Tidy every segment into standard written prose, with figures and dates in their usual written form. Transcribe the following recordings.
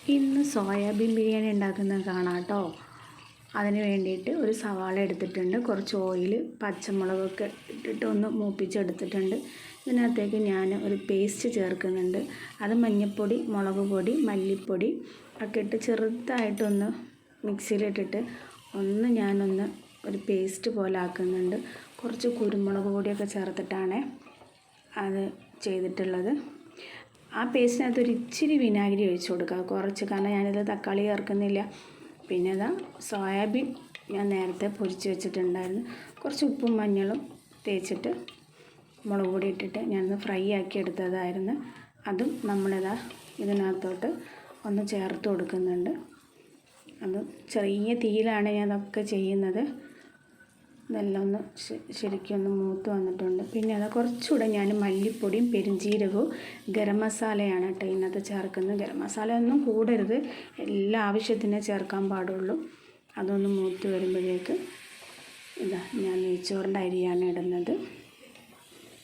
ഇന്ന് സോയാബീൻ ബിരിയാണി ഉണ്ടാക്കുന്നത് കാണാം കേട്ടോ. അതിന് വേണ്ടിയിട്ട് ഒരു സവാള എടുത്തിട്ടുണ്ട്, കുറച്ച് ഓയിൽ, പച്ചമുളകൊക്കെ ഇട്ടിട്ട് ഒന്ന് മൂപ്പിച്ചെടുത്തിട്ടുണ്ട്. ഇതിനകത്തേക്ക് ഞാൻ ഒരു പേസ്റ്റ് ചേർക്കുന്നുണ്ട്. അത് മഞ്ഞൾപ്പൊടി, മുളക് പൊടി, മല്ലിപ്പൊടി ഒക്കെ ഇട്ട് ചെറുതായിട്ടൊന്ന് മിക്സിയിലിട്ടിട്ട് ഞാനൊന്ന് ഒരു പേസ്റ്റ് പോലെ ആക്കുന്നുണ്ട്. കുറച്ച് കുരുമുളക് പൊടിയൊക്കെ ചേർത്തിട്ടാണ് അത് ചെയ്തിട്ടുള്ളത്. ആ പേസ്റ്റിനകത്ത് ഒരു ഇച്ചിരി വിനാഗിരി ഒഴിച്ച് കൊടുക്കുക, കുറച്ച്, കാരണം ഞാനിത് തക്കാളി ചേർക്കുന്നില്ല. പിന്നെ ഇതാ സോയാബീൻ ഞാൻ നേരത്തെ പൊരിച്ച് വെച്ചിട്ടുണ്ടായിരുന്നു. കുറച്ച് ഉപ്പും മഞ്ഞളും തേച്ചിട്ട് മുളക് പൊടി ഇട്ടിട്ട് ഞാനൊന്ന് ഫ്രൈ ആക്കി എടുത്തതായിരുന്നു. അതും നമ്മളിതാ ഇതിനകത്തോട്ട് ഒന്ന് ചേർത്ത് കൊടുക്കുന്നുണ്ട്. അത് ചെറിയ തീയിലാണ് ഞാൻ അതൊക്കെ ചെയ്യുന്നത്. ഇതെല്ലാം ഒന്ന് ശരിക്കും ഒന്ന് മൂത്ത് വന്നിട്ടുണ്ട്. പിന്നെ അത് കുറച്ചുകൂടെ ഞാൻ മല്ലിപ്പൊടിയും പെരുംജീരകവും ഗരം മസാലയാണ് കേട്ടോ ഇതിനകത്ത് ചേർക്കുന്നത്. ഗരം മസാല ഒന്നും കൂടരുത്, എല്ലാ ആവശ്യത്തിനേ ചേർക്കാൻ പാടുള്ളൂ. അതൊന്ന് മൂത്ത് വരുമ്പോഴേക്ക് ഇതാ ഞാൻ നെയ്ച്ചോറിൻ്റെ അരിയാണ് ഇടുന്നത്.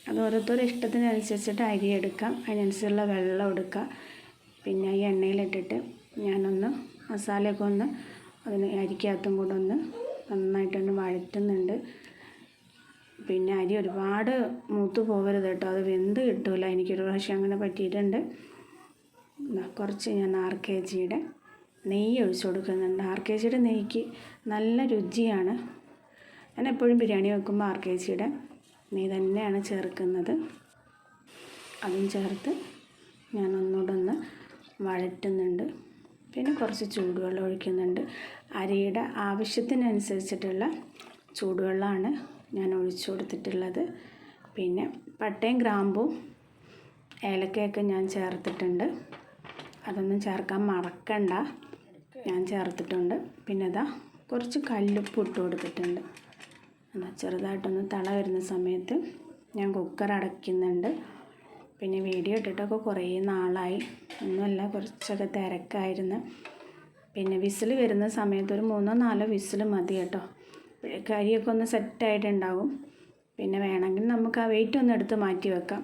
അത് ഓരോരുത്തരുടെ ഇഷ്ടത്തിനനുസരിച്ചിട്ട് അരി എടുക്കാം, അതിനനുസരിച്ചുള്ള വെള്ളം എടുക്കുക. പിന്നെ ഈ എണ്ണയിലിട്ടിട്ട് ഞാനൊന്ന് മസാലയൊക്കെ അതിന് അരിക്കകത്തും കൂടെ നന്നായിട്ടൊന്ന് വഴറ്റുന്നുണ്ട്. പിന്നെ അരി ഒരുപാട് മൂത്ത് പോകരുത് കേട്ടോ, അത് വെന്ത് കിട്ടില്ല. എനിക്കൊരു പ്രാവശ്യം അങ്ങനെ പറ്റിയിട്ടുണ്ട്. കുറച്ച് ഞാൻ RKG നെയ്യ് ഒഴിച്ച് കൊടുക്കുന്നുണ്ട്. RKG നെയ്യ്ക്ക് നല്ല രുചിയാണ്. ഞാൻ എപ്പോഴും ബിരിയാണി വെക്കുമ്പോൾ RKG നെയ്യ് തന്നെയാണ് ചേർക്കുന്നത്. അതും ചേർത്ത് ഞാൻ ഒന്നുകൂടെ വഴറ്റുന്നുണ്ട്. പിന്നെ കുറച്ച് ചൂടുവെള്ളം ഒഴിക്കുന്നുണ്ട്. അരിയുടെ ആവശ്യത്തിനനുസരിച്ചിട്ടുള്ള ചൂടുവെള്ളമാണ് ഞാൻ ഒഴിച്ചു കൊടുത്തിട്ടുള്ളത്. പിന്നെ പട്ടയും ഗ്രാമ്പും ഏലക്കയൊക്കെ ഞാൻ ചേർത്തിട്ടുണ്ട്. അതൊന്നും ചേർക്കാൻ മറക്കണ്ട, ഞാൻ ചേർത്തിട്ടുണ്ട്. പിന്നെ ഇതാ കുറച്ച് കല്ലുപ്പ് ഇട്ട് കൊടുത്തിട്ടുണ്ട്. ചെറുതായിട്ടൊന്ന് തള വരുന്ന സമയത്ത് ഞാൻ കുക്കർ അടയ്ക്കുന്നുണ്ട്. പിന്നെ വീഡിയോ ഇട്ടിട്ടൊക്കെ കുറേ നാളായി, ഒന്നുമല്ല, കുറച്ചൊക്കെ തിരക്കായിരുന്നു. പിന്നെ വിസിൽ വരുന്ന സമയത്ത് ഒരു 3-4 വിസിൽ മതി കേട്ടോ. അപ്പോഴേക്ക് അരിയൊക്കെ ഒന്ന് സെറ്റായിട്ടുണ്ടാകും. പിന്നെ വേണമെങ്കിൽ നമുക്ക് ആ വെയിറ്റ് ഒന്ന് എടുത്ത് മാറ്റി വെക്കാം.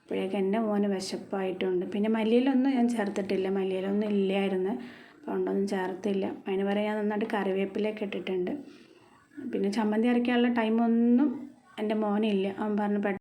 അപ്പോഴേക്ക് എൻ്റെ മോന് വിശപ്പായിട്ടുണ്ട്. പിന്നെ മല്ലിയിലൊന്നും ഞാൻ ചേർത്തിട്ടില്ല, മല്ലിയിലൊന്നും ഇല്ലായിരുന്നു, അതുകൊണ്ടൊന്നും ചേർത്തില്ല. അതിന് വരെ ഞാൻ നന്നായിട്ട് കറിവേപ്പിലൊക്കെ ഇട്ടിട്ടുണ്ട്. പിന്നെ ചമ്മന്തി അരയ്ക്കാനുള്ള ടൈമൊന്നും എൻ്റെ മോനില്ല. അവൻ പറഞ്ഞു